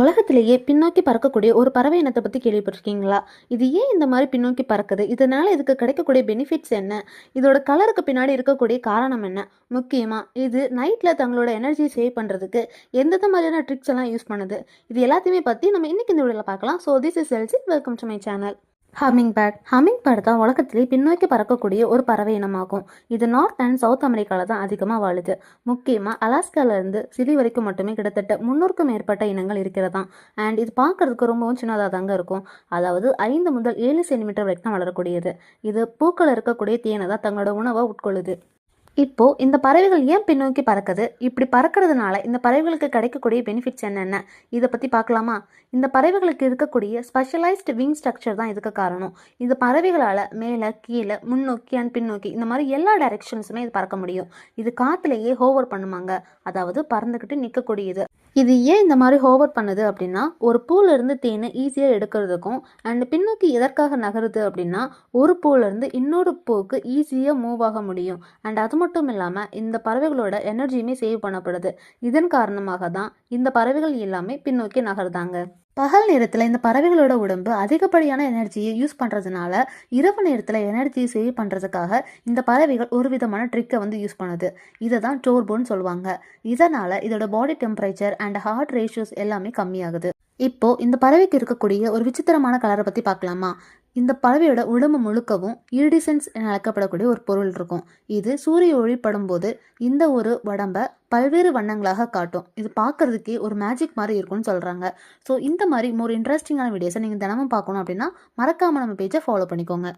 உலகத்திலேயே பின்னோக்கி பறக்கக்கூடிய ஒரு பறவை இனத்தை பத்தி கேள்விப்பட்டிருக்கீங்களா? இது ஏன் இந்த மாதிரி பின்னோக்கி பறக்குது? இதனால இதுக்கு கிடைக்கக்கூடிய பெனிஃபிட்ஸ் என்ன? இதோட கலருக்கு பின்னாடி இருக்கக்கூடிய காரணம் என்ன? முக்கியமா இது நைட்ல தங்களோட எனர்ஜியை சேவ் பண்றதுக்கு எந்தெந்த மாதிரியான ட்ரிக்ஸ் எல்லாம் யூஸ் பண்ணுது? இது எல்லாத்தையுமே பத்தி நம்ம இன்னைக்கு இந்த வீடியோல பார்க்கலாம். So this is LC. Welcome to my channel. Hummingbird தான் உலகத்திலே பின்னோக்கி பறக்கக்கூடிய ஒரு பறவை இனமாகும். இது நார்த் அண்ட் சவுத் அமெரிக்காவில் தான் அதிகமாக வாழுது. முக்கியமாக அலாஸ்காவிலேருந்து சிலி வரைக்கும் மட்டுமே கிட்டத்தட்ட 300க்கும் மேற்பட்ட இனங்கள் இருக்கிறதாம். அண்ட் இது பார்க்கறதுக்கு ரொம்பவும் சின்னதாக தாங்க இருக்கும். அதாவது 5 முதல் 7 சென்டிமீட்டர் வரைக்கும் வளரக்கூடியது. இது பூக்கள் இருக்கக்கூடிய தேனை தான் தங்களோட உணவை உட்கொள்ளுது. இப்போ இந்த பறவைகள் ஏன் பின்னோக்கி பறக்குது? இப்படி பறக்கிறதுனால இந்த பறவைகளுக்கு கிடைக்கக்கூடிய பெனிஃபிட்ஸ் என்னென்ன? இதை பற்றி பார்க்கலாமா? இந்த பறவைகளுக்கு இருக்கக்கூடிய ஸ்பெஷலைஸ்டு விங் ஸ்ட்ரக்சர் தான் இதுக்கு காரணம். இந்த பறவைகளால் மேலே கீழே முன்னோக்கி அண்ட் பின்னோக்கி இந்த மாதிரி எல்லா டைரெக்ஷன்ஸுமே இது பறக்க முடியும். இது காற்றுலேயே ஹோவர் பண்ணுவாங்க, அதாவது பறந்துக்கிட்டு நிற்கக்கூடியது. இது ஏன் இந்த மாதிரி ஹோவர் பண்ணுது அப்படின்னா, ஒரு பூலேருந்து தேனை ஈஸியாக எடுக்கிறதுக்கும் அண்ட் பின்னோக்கி எதற்காக நகருது அப்படின்னா, ஒரு பூலேருந்து இன்னொரு பூவுக்கு ஈஸியாக மூவ் ஆக முடியும். அண்ட் அது மட்டும் இல்லாமல் இந்த பறவைகளோட எனர்ஜியுமே சேவ் பண்ணப்படுது. இதன் காரணமாக தான் இந்த பறவைகள் எல்லாமே பின்னோக்கி நகர்தாங்க. பகல் நேரத்தில் இந்த பறவைகளோட உடம்பு அதிகப்படியான எனர்ஜியை யூஸ் பண்ணுறதுனால இரவு நேரத்தில் எனர்ஜியை சேவ் பண்ணுறதுக்காக இந்த பறவைகள் ஒரு விதமான ட்ரிக்கை யூஸ் பண்ணுது. இதை தான் டோர்போன்னு சொல்லுவாங்க. இதனால் இதோட body temperature and heart ratios எல்லாமே கம்மியாகுது. இப்போ இந்த பறவைக்கு இருக்கக்கூடிய ஒரு விசித்திரமான கலரை பற்றி பார்க்கலாமா? இந்த பறவையோட உடம்பு முழுக்கவும் ஈரிடிசன்ஸ் என அழைக்கப்படக்கூடிய ஒரு பொருள் இருக்கும். இது சூரிய ஒளி படும்போது இந்த ஒரு உடம்பை பல்வேறு வண்ணங்களாக காட்டும். இது பார்க்கறதுக்கே ஒரு மேஜிக் மாதிரி இருக்கும்னு சொல்கிறாங்க. ஸோ இந்த மாதிரி ஒரு இன்ட்ரெஸ்டிங்கான வீடியோஸை நீங்கள் தினமும் பார்க்கணும் அப்படின்னா மறக்காமல் நம்ம பேஜை ஃபாலோ பண்ணிக்கோங்க.